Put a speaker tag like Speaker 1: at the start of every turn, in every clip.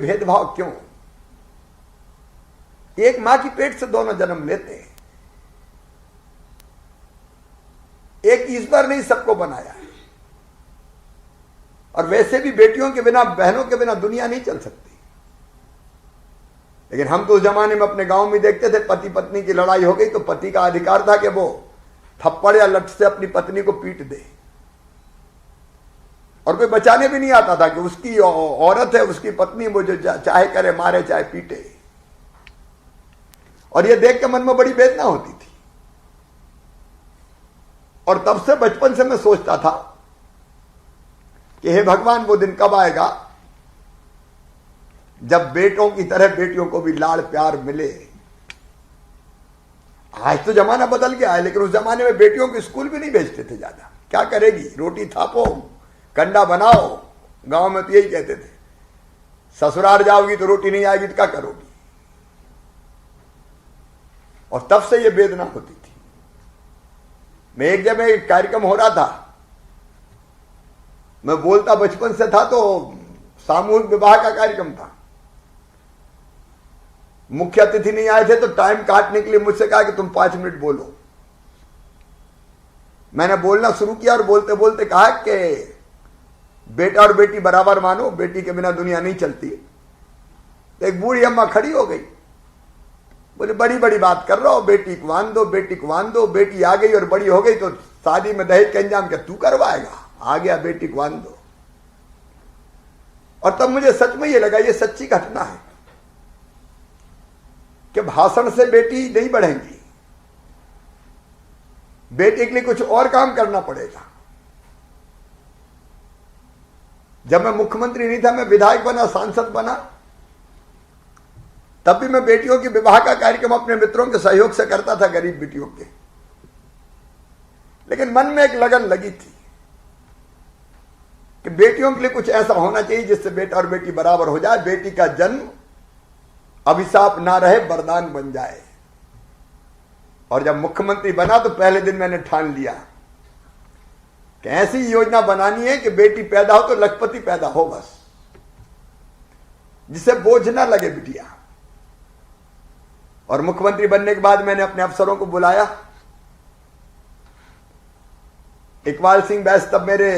Speaker 1: भेदभाव क्यों? एक मां की पेट से दोनों जन्म लेते हैं। एक ईश्वर ने सबको बनाया है। और वैसे भी बेटियों के बिना, बहनों के बिना दुनिया नहीं चल सकती। लेकिन हम तो उस जमाने में अपने गांव में देखते थे, पति पत्नी की लड़ाई हो गई तो पति का अधिकार था कि वो थप्पड़ या लठ से अपनी पत्नी को पीट दे, और कोई बचाने भी नहीं आता था कि उसकी औरत है, उसकी पत्नी, वो जो चाहे करे, मारे चाहे पीटे। और ये देख के मन में बड़ी वेदना होती थी। और तब से, बचपन से मैं सोचता था कि हे भगवान, वो दिन कब आएगा जब बेटों की तरह बेटियों को भी लाड़ प्यार मिले। आज तो जमाना बदल गया है, लेकिन उस जमाने में बेटियों को स्कूल भी नहीं भेजते थे ज्यादा। क्या करेगी, रोटी थापो, कंडा बनाओ। गांव में तो यही कहते थे, ससुराल जाओगी तो रोटी नहीं आएगी तो क्या करोगी। और तब से ये वेदना होती थी। मैं एक जगह एक कार्यक्रम हो रहा था, मैं बोलता बचपन से था, तो सामूहिक विवाह का कार्यक्रम था। मुख्य अतिथि नहीं आए थे तो टाइम काटने के लिए मुझसे कहा कि तुम 5 मिनट बोलो। मैंने बोलना शुरू किया और बोलते बोलते कहा कि बेटा और बेटी बराबर मानो, बेटी के बिना दुनिया नहीं चलती। तो एक बूढ़ी अम्मा खड़ी हो गई, बोले बड़ी बड़ी बात कर रहा हो, बेटी को बांध दो, बेटी को बांध दो। बेटी आ गई और बड़ी हो गई तो शादी में दहेज का इंतजाम क्या तू करवाएगा? आ गया, बेटी को बांध दो। और तब मुझे सच में ये लगा, ये सच्ची घटना है कि भाषण से बेटी नहीं बढ़ेंगी, बेटे के लिए कुछ और काम करना पड़ेगा। जब मैं मुख्यमंत्री नहीं था, मैं विधायक बना, सांसद बना, तब भी मैं बेटियों के विवाह का कार्यक्रम अपने मित्रों के सहयोग से करता था, गरीब बेटियों के। लेकिन मन में एक लगन लगी थी कि बेटियों के लिए कुछ ऐसा होना चाहिए जिससे बेटा और बेटी बराबर हो जाए, बेटी का जन्म अभिशाप ना रहे, वरदान बन जाए। और जब मुख्यमंत्री बना तो पहले दिन मैंने ठान लिया कि ऐसी योजना बनानी है कि बेटी पैदा हो तो लखपति पैदा हो, बस, जिसे बोझ ना लगे बिटिया। और मुख्यमंत्री बनने के बाद मैंने अपने अफसरों को बुलाया। इकबाल सिंह बैस तब मेरे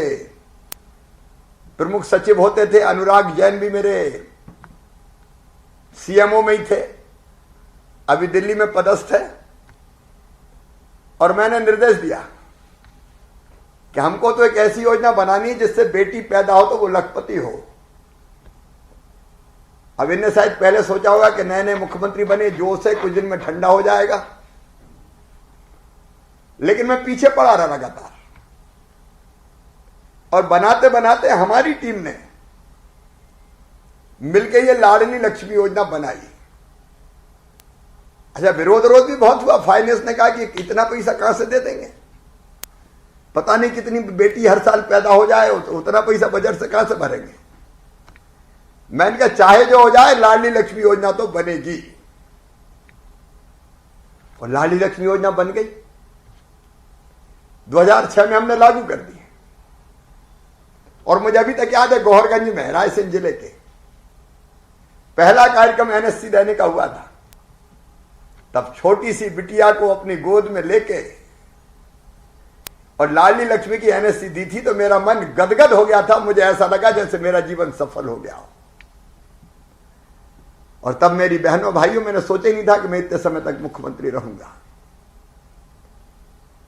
Speaker 1: प्रमुख सचिव होते थे, अनुराग जैन भी मेरे सीएमओ में ही थे, अभी दिल्ली में पदस्थ है। और मैंने निर्देश दिया कि हमको तो एक ऐसी योजना बनानी है जिससे बेटी पैदा हो तो वो लखपति हो। अब इनने शायद पहले सोचा होगा कि नए नए मुख्यमंत्री बने, जोश है, कुछ दिन में ठंडा हो जाएगा। लेकिन मैं पीछे पड़ा रहा लगातार, और बनाते बनाते हमारी टीम ने मिलकर ये लाडली लक्ष्मी योजना बनाई। अच्छा, विरोध भी बहुत हुआ। फाइनेंस ने कहा कि इतना पैसा कहां से दे देंगे, पता नहीं कितनी बेटी हर साल पैदा हो जाए, तो उतना पैसा बजट से कहां से भरेंगे। मैंने कहा चाहे जो हो जाए, लाडली लक्ष्मी योजना तो बनेगी। और लाडली लक्ष्मी योजना बन गई। 2006 में हमने लागू कर दी। और मुझे अभी तक याद है, गौहरगंज में, रायसेन जिले के, पहला कार्यक्रम एनएससी देने का हुआ था। तब छोटी सी बिटिया को अपनी गोद में लेके और लाडली लक्ष्मी की एनएससी दी थी तो मेरा मन गदगद हो गया था। मुझे ऐसा लगा जैसे मेरा जीवन सफल हो गया हो। और तब मेरी बहनों भाइयों, मैंने सोचा ही नहीं था कि मैं इतने समय तक मुख्यमंत्री रहूंगा।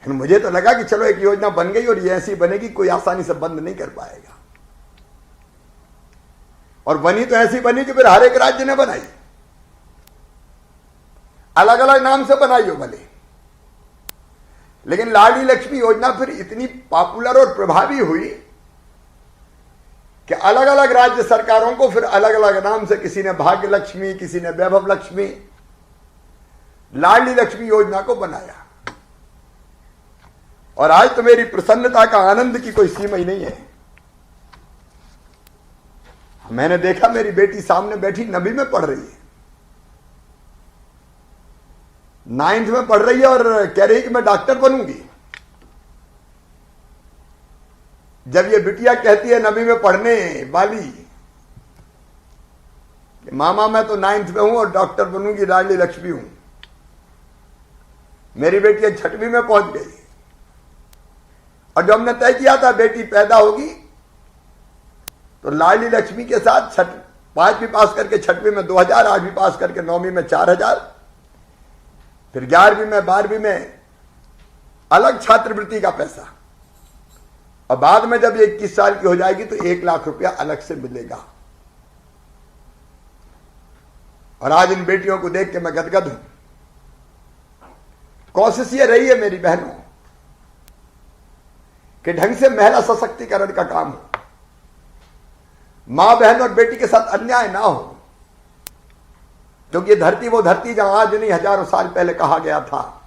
Speaker 1: मुझे तो लगा कि चलो एक योजना बन गई और ये ऐसी बनेगी, कोई आसानी से बंद नहीं कर पाएगा। और बनी तो ऐसी बनी कि फिर हर एक राज्य ने बनाई, अलग अलग नाम से बनाई हो भले, लेकिन लाडली लक्ष्मी योजना फिर इतनी पॉपुलर और प्रभावी हुई कि अलग अलग राज्य सरकारों को फिर अलग अलग नाम से, किसी ने भाग्य लक्ष्मी, किसी ने वैभव लक्ष्मी, लाडली लक्ष्मी योजना को बनाया। और आज तो मेरी प्रसन्नता का आनंद की कोई सीमा ही नहीं है। मैंने देखा मेरी बेटी सामने बैठी 9वीं में पढ़ रही है, 9th में पढ़ रही है, और कह रही है कि मैं डॉक्टर बनूंगी। जब ये बिटिया कहती है 9वीं में पढ़ने वाली कि मामा मैं तो 9th में हूं और डॉक्टर बनूंगी, लाडली लक्ष्मी हूं। मेरी बेटी 6वीं में पहुंच गई और जब हमने तय किया था बेटी पैदा होगी तो लाडली लक्ष्मी के साथ 5वीं पास करके 6वीं में 2000, 8वीं पास करके 9वीं में 4000, फिर 11वीं में 12वीं में अलग छात्रवृत्ति का पैसा, और बाद में जब ये 21 साल की हो जाएगी तो 1 लाख रुपया अलग से मिलेगा। और आज इन बेटियों को देख के मैं गदगद हूं। कोशिश ये रही है मेरी बहनों कि ढंग से महिला सशक्तिकरण का काम हो, मां बहन और बेटी के साथ अन्याय ना हो, क्योंकि ये धरती वो धरती जहां आज नहीं हजारों साल पहले कहा गया था,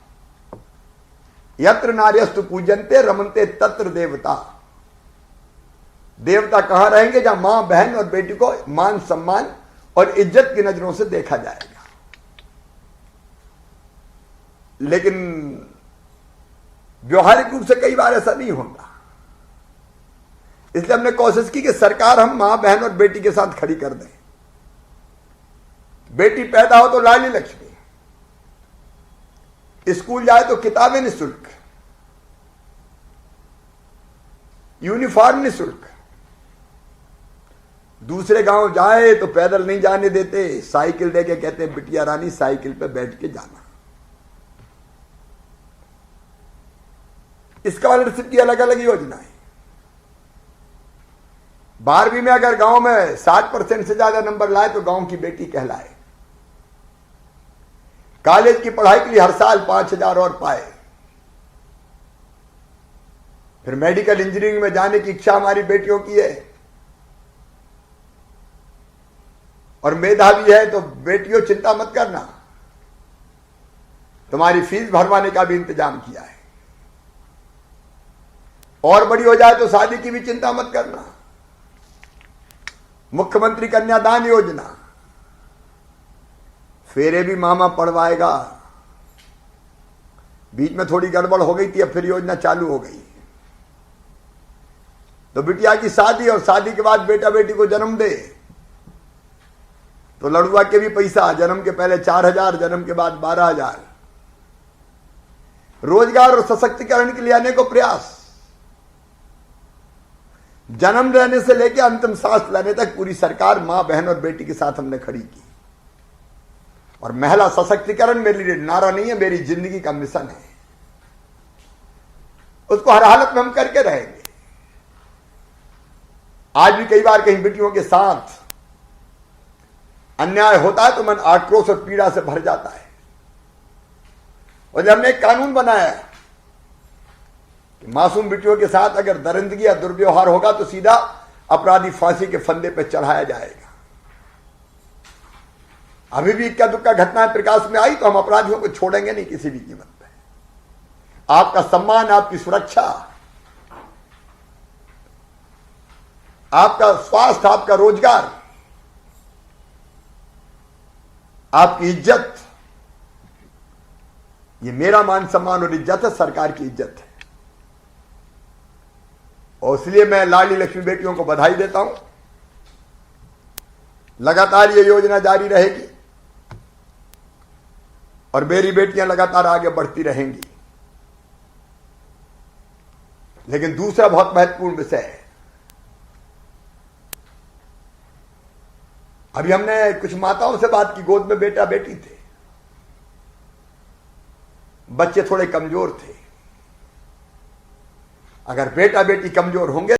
Speaker 1: यत्र नार्यस्तु पूजन्ते रमन्ते तत्र देवता। देवता कहां रहेंगे? जहां मां बहन और बेटी को मान सम्मान और इज्जत की नजरों से देखा जाएगा। लेकिन व्यवहारिक रूप से कई बार ऐसा नहीं होता, इसलिए हमने कोशिश की कि सरकार हम मां बहन और बेटी के साथ खड़ी कर दें। बेटी पैदा हो तो लाडली लक्ष्मी, स्कूल जाए तो किताबें निःशुल्क, यूनिफॉर्म निःशुल्क, दूसरे गांव जाए तो पैदल नहीं जाने देते, साइकिल देके कहते हैं बिटिया रानी साइकिल पे बैठ के जाना। स्कॉलरशिप की अलग अलग योजनाएं। 12वीं में अगर गांव में 60% से ज्यादा नंबर लाए तो गांव की बेटी कहलाए। कॉलेज की पढ़ाई के लिए हर साल 5000 और पाए। फिर मेडिकल इंजीनियरिंग में जाने की इच्छा हमारी बेटियों की है और मेधावी है तो बेटियों चिंता मत करना, तुम्हारी फीस भरवाने का भी इंतजाम किया है। और बड़ी हो जाए तो शादी की भी चिंता मत करना। मुख्यमंत्री कन्यादान योजना, फेरे भी मामा पड़वाएगा। बीच में थोड़ी गड़बड़ हो गई थी, अब फिर योजना चालू हो गई। तो बिटिया की शादी और शादी के बाद बेटा बेटी को जन्म दे तो लड़ुआ के भी पैसा, जन्म के पहले 4000, जन्म के बाद 12000। रोजगार और सशक्तिकरण के लिए अनेकों प्रयास, जन्म लेने से लेकर अंतिम सांस लेने तक पूरी सरकार मां बहन और बेटी के साथ हमने खड़ी की। और महिला सशक्तिकरण मेरे लिए नारा नहीं है, मेरी जिंदगी का मिशन है। उसको हर हालत में हम करके रहेंगे। आज भी कई बार कहीं बेटियों के साथ अन्याय होता है तो मन आक्रोश और पीड़ा से भर जाता है। और जब हमने एक कानून बनाया कि मासूम बेटियों के साथ अगर दरिंदगी या दुर्व्यवहार होगा तो सीधा अपराधी फांसी के फंदे पर चढ़ाया जाएगा। अभी भी इक्का दुक्का घटनाएं प्रकाश में आई तो हम अपराधियों को छोड़ेंगे नहीं किसी भी कीमत पे। आपका सम्मान, आपकी सुरक्षा, आपका स्वास्थ्य, आपका रोजगार, आपकी इज्जत, ये मेरा मान सम्मान और इज्जत है, सरकार की इज्जत है। और इसलिए मैं लाडली लक्ष्मी बेटियों को बधाई देता हूं। लगातार ये योजना जारी रहेगी और मेरी बेटियां लगातार आगे बढ़ती रहेंगी। लेकिन दूसरा बहुत महत्वपूर्ण विषय है, अभी हमने कुछ माताओं से बात की, गोद में बेटा बेटी थे, बच्चे थोड़े कमजोर थे। अगर बेटा बेटी कमजोर होंगे